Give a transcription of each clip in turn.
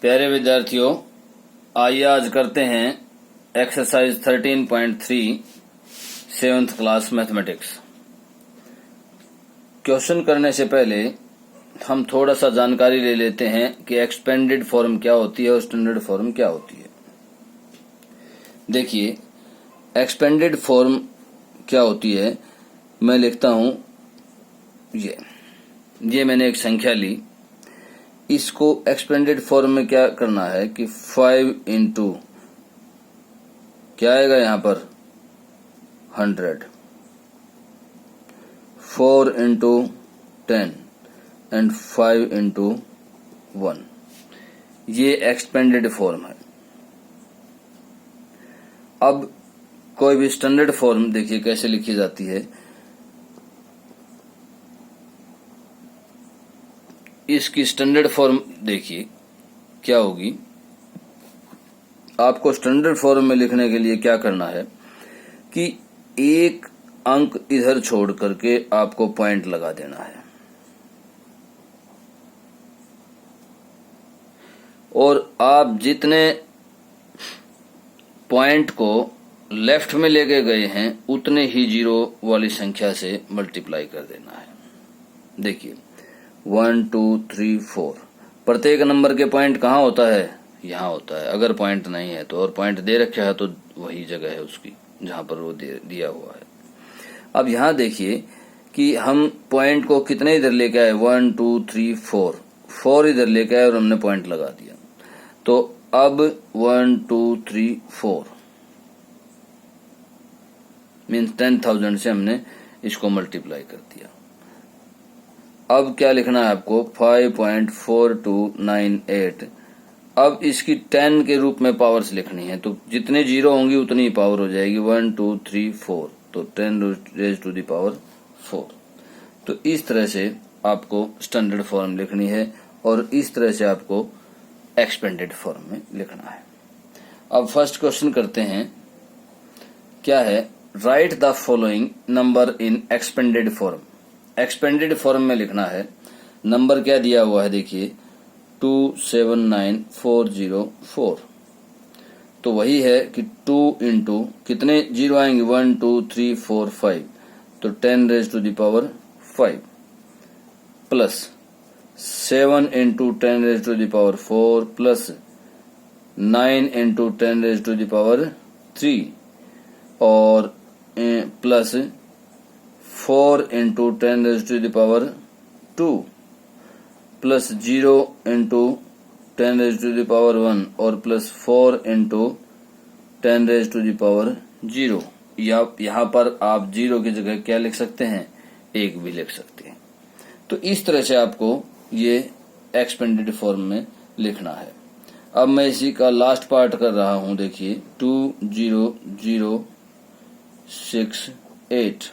प्यारे विद्यार्थियों, आइए आज करते हैं exercise 13.3 7th class mathematics. Question करने से पहले हम थोड़ा सा जानकारी ले लेते हैं कि एक्सपेंडेड फॉर्म क्या होती है और स्टैंडर्ड फॉर्म क्या होती है। देखिए, एक्सपेंडेड फॉर्म क्या होती है, मैं लिखता हूं ये मैंने एक संख्या ली। इसको एक्सपेंडेड फॉर्म में क्या करना है कि 5 इंटू क्या आएगा यहां पर 100, 4 इंटू 10 एंड 5 इंटू 1। ये एक्सपेंडेड फॉर्म है। अब कोई भी स्टैंडर्ड फॉर्म देखिए कैसे लिखी जाती है। इसकी स्टैंडर्ड फॉर्म देखिए क्या होगी। आपको स्टैंडर्ड फॉर्म में लिखने के लिए क्या करना है कि एक अंक इधर छोड़ करके आपको पॉइंट लगा देना है और आप जितने पॉइंट को लेफ्ट में लेके गए हैं उतने ही जीरो वाली संख्या से मल्टीप्लाई कर देना है। देखिए 1 2 3 4 प्रत्येक नंबर के पॉइंट कहाँ होता है, यहाँ होता है। अगर पॉइंट नहीं है तो, और पॉइंट दे रखा है तो वही जगह है उसकी जहां पर वो दिया हुआ है। अब यहाँ देखिए कि हम पॉइंट को कितने इधर लेके आए, 1 2 3 4 इधर लेके आए और हमने पॉइंट लगा दिया। तो अब 1 2 3 4 मीन्स 10,000 से हमने इसको मल्टीप्लाई कर दिया। अब क्या लिखना है आपको, 5.4298। अब इसकी 10 के रूप में पावर्स लिखनी है, तो जितने जीरो होंगी उतनी पावर हो जाएगी। 1 2 3 4 तो 10 रेज टू द पावर 4। तो इस तरह से आपको स्टैंडर्ड फॉर्म लिखनी है और इस तरह से आपको एक्सपेंडेड फॉर्म में लिखना है। अब फर्स्ट क्वेश्चन करते हैं। क्या है, right the following number in expanded form. Expanded form में लिखना है। नंबर क्या दिया हुआ है देखिए 279404। तो वही है कि 2 इंटू कितने जीरो आएंगे, 1 2 3 4 5 तो 10 raise to the power 5 plus 7 into 10 raise to the power 4 plus 9 into 10 raise to the power 3 और plus 4 into 10 raise to the power 2 plus 0 into 10 raise to the power 1 और plus 4 into 10 raise to the power 0। या यहाँ पर आप 0 की जगह क्या लिख सकते हैं, 1 भी लिख सकते हैं। तो इस तरह से आपको ये एक्सपेंडेड फॉर्म में लिखना है। अब मैं इसी का लास्ट पार्ट कर रहा हूं। देखिए 20068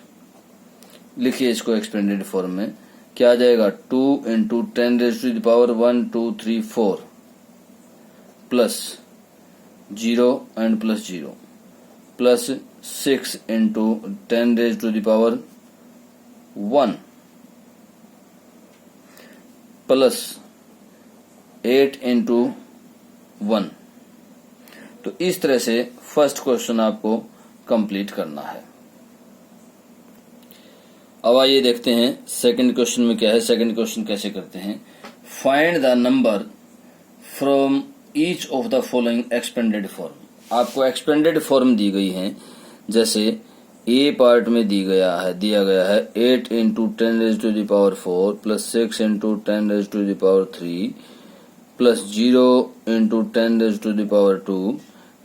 लिखिए इसको एक्सपेंडेड फॉर्म में। क्या आ जाएगा, 2 into 10 raise to the power 1 2 3 4 plus 0 and plus 0 plus 6 into 10 raise to the power 1 plus 8 into 1। तो इस तरह से फर्स्ट क्वेश्चन आपको कंप्लीट करना है। अब आइए देखते हैं सेकंड क्वेश्चन में क्या है। सेकंड क्वेश्चन कैसे करते हैं, find the number from each of the following expanded form. आपको एक्सपेंडेड फॉर्म दी गई है। जैसे ए पार्ट में दिया गया है 8 into 10 raise to the power 4 plus 6 into 10 raise to the power 3 plus 0 into 10 raise to the power 2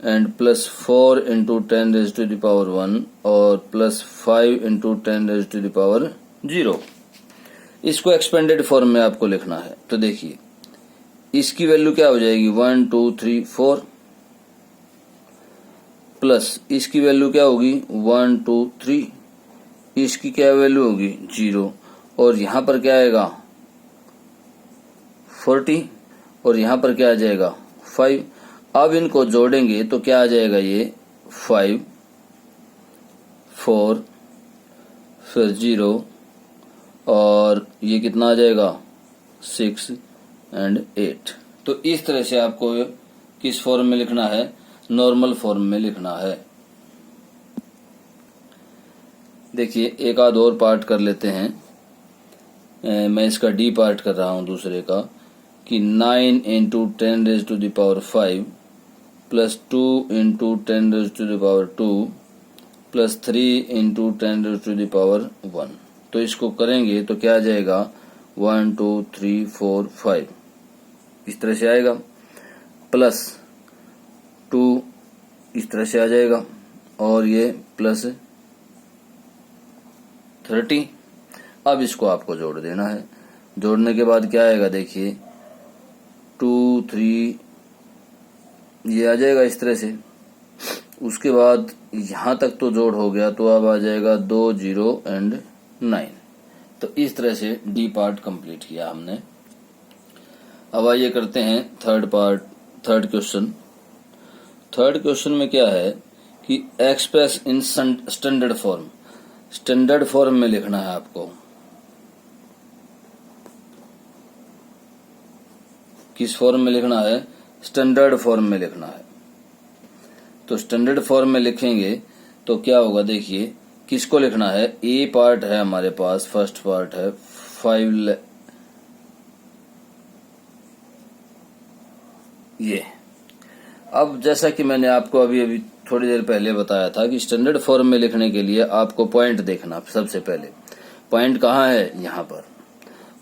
and plus 4 into 10 raise to the power 1 और plus 5 into 10 raise to the power 0। इसको expanded form में आपको लिखना है। तो देखिए इसकी value क्या हो जाएगी, 1 2 3 4 प्लस इसकी वैल्यू क्या होगी 1 2 3, इसकी क्या वैल्यू होगी 0 और यहां पर क्या आएगा 40 और यहां पर क्या आ जाएगा 5। अब इनको जोड़ेंगे तो क्या आ जाएगा, ये 5 4 फिर 0 और ये कितना आ जाएगा 6 एंड 8। तो इस तरह से आपको किस फॉर्म में लिखना है, नॉर्मल फॉर्म में लिखना है। देखिए एक आध और पार्ट कर लेते हैं। मैं इसका डी पार्ट कर रहा हूं दूसरे का, कि 9 into 10 raise to the power 5 plus 2 into 10 raise to the power 2 plus 3 into 10 raise to the power 1। तो इसको करेंगे तो क्या आ जाएगा, 1 2 3 4 5 इस तरह से आएगा, प्लस 2 इस तरह से आ जाएगा, और ये प्लस 30। अब इसको आपको जोड़ देना है। जोड़ने के बाद क्या आएगा, देखिए 2 3 ये आ जाएगा इस तरह से। उसके बाद यहां तक तो जोड़ हो गया, तो अब आ जाएगा 2 0 एंड 9। तो इस तरह से डी पार्ट कंप्लीट किया हमने। अब आइए करते हैं थर्ड क्वेश्चन। थर्ड क्वेश्चन में क्या है कि express in standard form, standard form में लिखना है आपको। किस फॉर्म में लिखना है, स्टैंडर्ड फॉर्म में लिखना है। तो स्टैंडर्ड फॉर्म में लिखेंगे तो क्या होगा, देखिए किसको लिखना है, ए पार्ट है हमारे पास, फर्स्ट पार्ट है 5 ये। अब जैसा कि मैंने आपको अभी थोड़ी देर पहले बताया था कि स्टैंडर्ड फॉर्म में लिखने के लिए आपको पॉइंट देखना। सबसे पहले पॉइंट कहाँ है, यहाँ पर,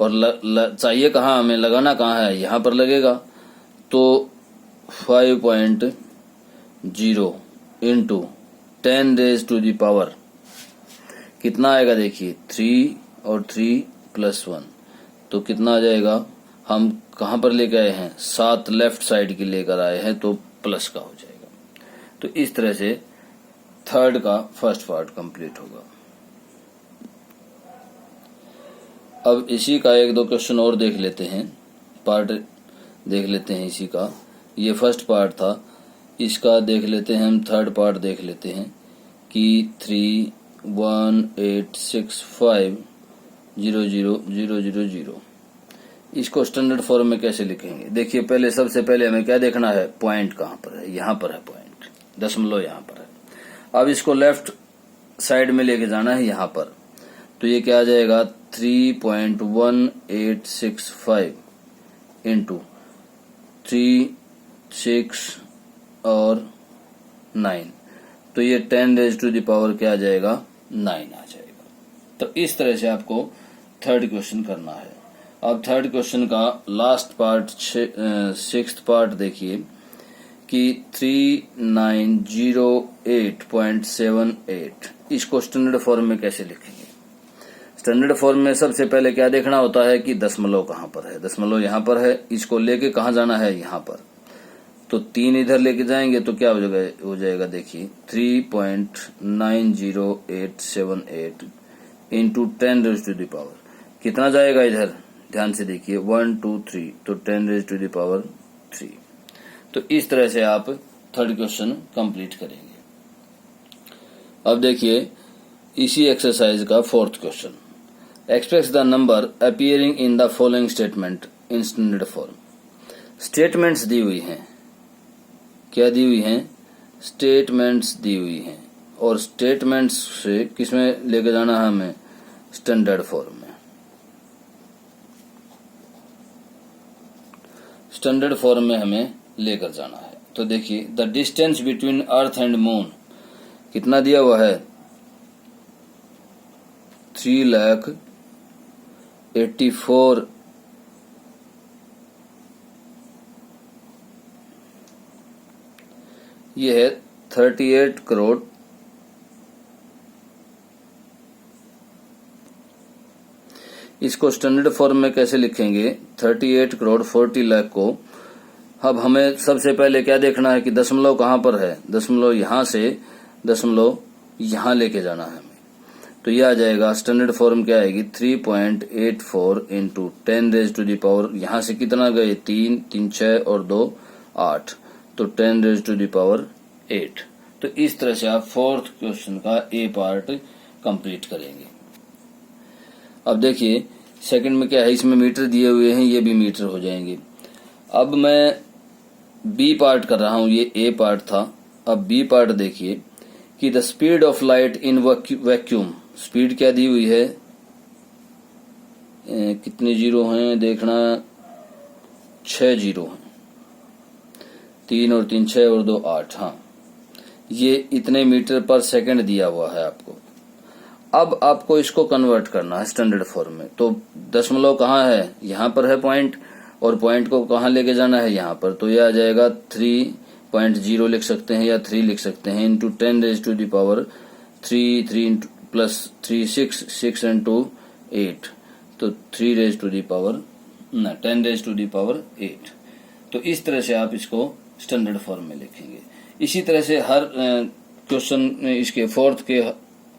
और चाहिए कहाँ हमें, लगाना कहाँ है, यहाँ पर लगेगा। तो 5.0 into 10 raise to the power कितना आएगा, देखिए 3 और 3 प्लस 1, तो कितना आ जाएगा। हम कहाँ पर लेकर आए हैं, 7 लेफ्ट साइड की लेकर आए हैं, तो प्लस का हो जाएगा। तो इस तरह से थर्ड का फर्स्ट पार्ट कंप्लीट होगा। अब इसी का एक दो क्वेश्चन और देख लेते हैं, पार्ट देख लेते हैं इसी का। ये फर्स्ट पार्ट था, इसका देख लेते हैं हम थर्ड पार्ट देख लेते हैं कि 3 1 8 6 5 0 0 0 0 0 इसको स्टैंडर्ड फॉर्म में कैसे लिखेंगे। देखिए पहले सबसे पहले हमें क्या देखना है, पॉइंट कहाँ पर है, यहाँ पर है पॉइंट, दशमलव यहाँ पर है। अब इसको लेफ्ट साइड में लेके जाना है यहाँ पर, तो ये क्या आ जाएगा 3.1865 इंटू 3 6 और 9, तो ये 10 रेज टू द पावर क्या आ जाएगा, 9 आ जाएगा। तो इस तरह से आपको थर्ड क्वेश्चन करना है। अब थर्ड क्वेश्चन का लास्ट पार्ट, सिक्स्थ पार्ट देखिए कि 3908.78 इसको स्टैंडर्ड फॉर्म में कैसे लिखेंगे। स्टैंडर्ड फॉर्म में सबसे पहले क्या देखना होता है कि दशमलव कहाँ पर है, दशमलव यहाँ पर है, इसको लेके कहाँ जाना है, यहाँ पर। तो 3 इधर लेके जाएंगे तो क्या हो जाएगा, देखिए 3.90878 into 10 raise to the power कितना जाएगा इधर, ध्यान से देखिए 1 2 3, तो 10 रेज टू द पावर 3। तो इस तरह से आप थर्ड क्वेश्चन कंप्लीट करेंगे। अब देखिए इसी एक्सरसाइज का fourth question, express the number appearing in the following statement in standard form. Statements दी हुई हैं, क्या दी हुई हैं, स्टेटमेंट्स दी हुई हैं, और स्टेटमेंट्स से किसमें लेके जाना है हमें, स्टैंडर्ड फॉर्म में। स्टैंडर्ड फॉर्म में हमें लेकर जाना है। तो देखिए the distance between earth and moon कितना दिया हुआ है, 3,84,000 ये है 38 करोड़ इसको स्टैंडर्ड फॉर्म में कैसे लिखेंगे, 38 करोड़ 40 लाख को। अब हमें सबसे पहले क्या देखना है कि दशमलव कहाँ पर है, दशमलव यहाँ से दशमलव यहाँ लेके जाना है हमें। तो यह आ जाएगा, स्टैंडर्ड फॉर्म क्या आएगी, 3.84 into 10 raise to the power, यहाँ से कितना गए 3 3 6 और 2 8, तो 10 रेज टू द पावर 8। तो इस तरह से आप फोर्थ क्वेश्चन का ए पार्ट कंप्लीट करेंगे। अब देखिए सेकंड में क्या है, इसमें मीटर दिए हुए हैं, ये भी मीटर हो जाएंगे। अब मैं बी पार्ट कर रहा हूं, ये ए पार्ट था। अब बी पार्ट देखिए कि the speed of light in vacuum, speed क्या दी हुई है, कितने जीरो हैं देखना, 6 जीरो हैं, 3 और 3 6 और 2 8, हाँ ये इतने मीटर पर सेकंड दिया हुआ है आपको। अब आपको इसको कन्वर्ट करना है स्टैंडर्ड फॉर्म में। तो दशमलव कहाँ है, यहाँ पर है पॉइंट, और पॉइंट को कहाँ लेके जाना है, यहाँ पर। तो यह आ जाएगा 3.0 लिख सकते हैं या 3 लिख सकते हैं, into 10 raise to the power 3, 3 plus 3 6, 6 into 8, तो 3 raise to the power 10 raise to the power 8। तो इस तरह से आप इसको स्टैंडर्ड फॉर्म में लिखेंगे। इसी तरह से हर क्वेश्चन इसके फोर्थ के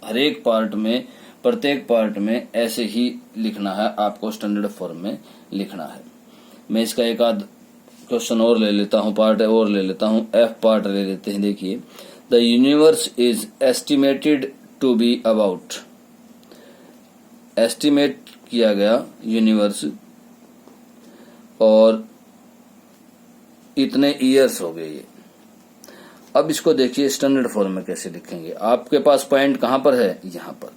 हर एक पार्ट में, प्रत्येक पार्ट में ऐसे ही लिखना है आपको, स्टैंडर्ड फॉर्म में लिखना है। मैं इसका एक आध क्वेश्चन और ले लेता हूं, पार्ट और ले लेता हूं, एफ पार्ट ले लेते हैं। देखिए, the universe is estimated to be about, estimate किया गया यूनिवर्स और इतने ईयर्स हो गए ये। अब इसको देखिए स्टैंडर्ड फॉर्म में कैसे लिखेंगे। आपके पास पॉइंट कहां पर है, यहां पर,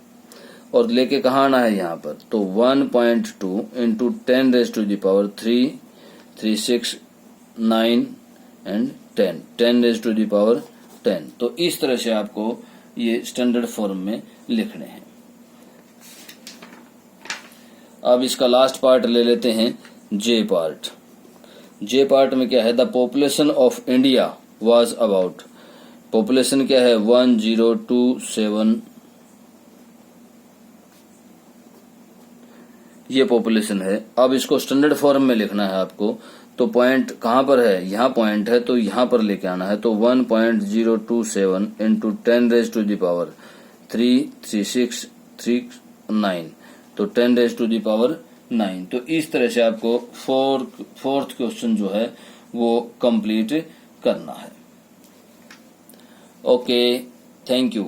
और लेके कहां आना है, यहां पर। तो 1.2 into 10 raise to the power 3, 3 6 9 and 10, 10 raise to the power 10। तो इस तरह से आपको ये स्टैंडर्ड फॉर्म में लिखने हैं। अब इसका लास्ट पार्ट ले लेते हैं, जे पार्ट। जे पार्ट में क्या है, the population of India was about, population क्या है 1027, ये पॉपुलेशन है। अब इसको स्टैंडर्ड फॉर्म में लिखना है आपको। तो पॉइंट कहां पर है, यहां पॉइंट है, तो यहां पर लेके आना है। तो 1.027 into 10 raise to the power 3, 3 6 3 9, तो 10 रेज टू द पावर 9। तो इस तरह से आपको फोर्थ क्वेश्चन जो है वो कंप्लीट करना है। Okay, thank you.